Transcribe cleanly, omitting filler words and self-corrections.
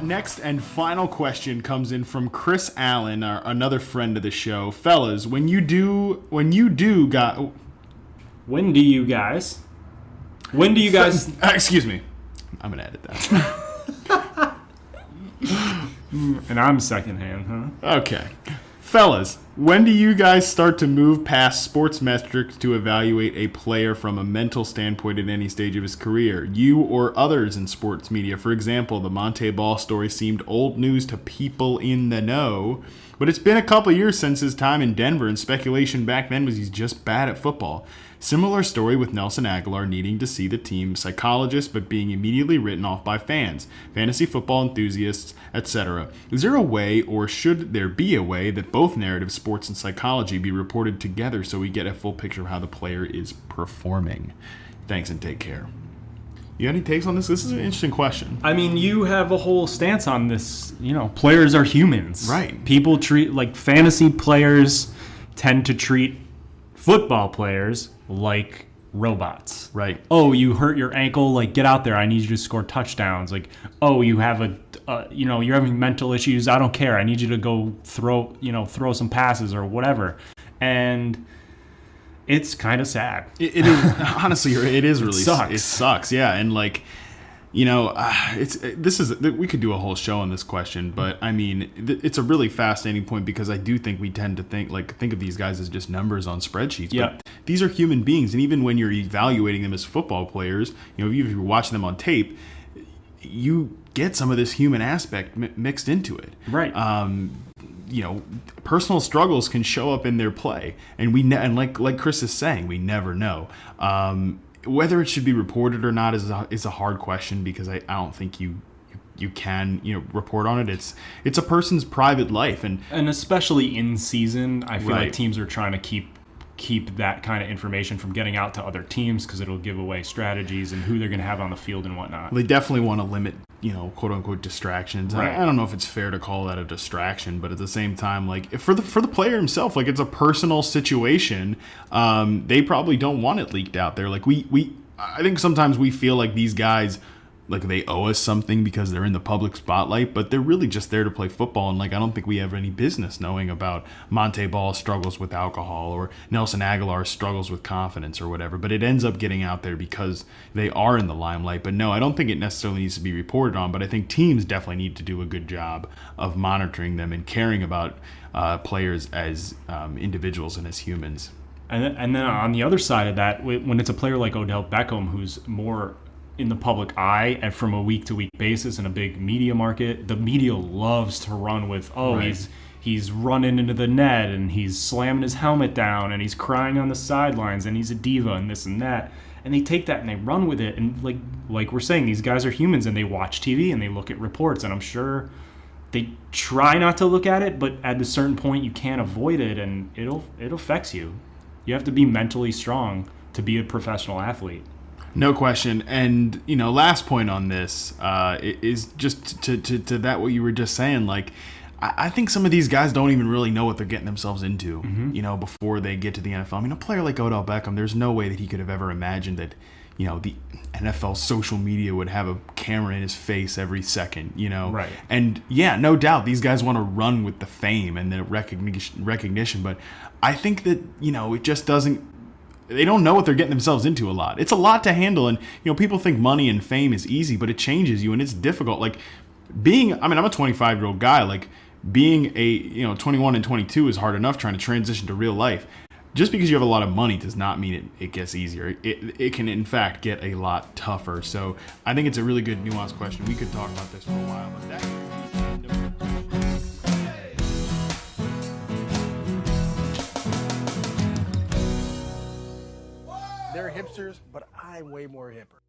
Next and final question comes in from Chris Allen, another friend of the show. Fellas, when do you guys... Excuse me. I'm going to edit that. And I'm secondhand, huh? Okay. Fellas, when do you guys start to move past sports metrics to evaluate a player from a mental standpoint at any stage of his career? You or others in sports media? For example, the Monte Ball story seemed old news to people in the know, but it's been a couple years since his time in Denver, and speculation back then was he's just bad at football. Similar story with Nelson Aguilar needing to see the team psychologist but being immediately written off by fans, fantasy football enthusiasts, etc. Is there a way, or should there be a way, that both narratives, sports and psychology, be reported together so we get a full picture of how the player is performing? Thanks and take care. You got any takes on this? This is an interesting question. I mean, you have a whole stance on this. Players are humans. Right. People fantasy players tend to treat football players like robots. Right. Oh, you hurt your ankle, get out there. I need you to score touchdowns. Oh, you have you're having mental issues. I don't care. I need you to go throw some passes or whatever. And it's kind of sad. It is honestly. It is really. Sucks. It sucks. Yeah, and we could do a whole show on this question, but I mean, it's a really fascinating point because I do think we tend to think of these guys as just numbers on spreadsheets. Yep. But these are human beings, and even when you're evaluating them as football players, if you're watching them on tape, you get some of this human aspect mixed into it. Right. Personal struggles can show up in their play, and like Chris is saying, we never know. Whether it should be reported or not is a hard question because I don't think you can report on it. It's a person's private life, and especially in season, I feel right. like teams are trying to keep that kind of information from getting out to other teams because it'll give away strategies and who they're going to have on the field and whatnot. They definitely want to limit quote unquote distractions. Right. I don't know if it's fair to call that a distraction, but at the same time, for the player himself, it's a personal situation. They probably don't want it leaked out there. I think sometimes we feel like these guys, they owe us something because they're in the public spotlight, but they're really just there to play football. And I don't think we have any business knowing about Monte Ball's struggles with alcohol or Nelson Aguilar's struggles with confidence or whatever. But it ends up getting out there because they are in the limelight. But no, I don't think it necessarily needs to be reported on. But I think teams definitely need to do a good job of monitoring them and caring about players as individuals and as humans. And then on the other side of that, when it's a player like Odell Beckham, who's more in the public eye and from a week-to-week basis in a big media market, the media loves to run with, right. he's running into the net and he's slamming his helmet down and he's crying on the sidelines and he's a diva and this and that. And they take that and they run with it. And like we're saying, these guys are humans and they watch TV and they look at reports. And I'm sure they try not to look at it, but at a certain point you can't avoid it and it affects you. You have to be mentally strong to be a professional athlete. No question. And, last point on this is just to that what you were just saying. I think some of these guys don't even really know what they're getting themselves into, before they get to the NFL. I mean, a player like Odell Beckham, there's no way that he could have ever imagined that, the NFL social media would have a camera in his face every second, Right. And, yeah, no doubt these guys want to run with the fame and the recognition. But I think that, it just doesn't. They don't know what they're getting themselves into a lot. It's a lot to handle, and people think money and fame is easy, but it changes you and it's difficult. I'm a 25-year-old guy. Being a 21 and 22 is hard enough. Trying to transition to real life, just because you have a lot of money does not mean it gets easier. It can in fact get a lot tougher. So I think it's a really good nuanced question. We could talk about this for a while, but They're hipsters, but I'm way more hipper.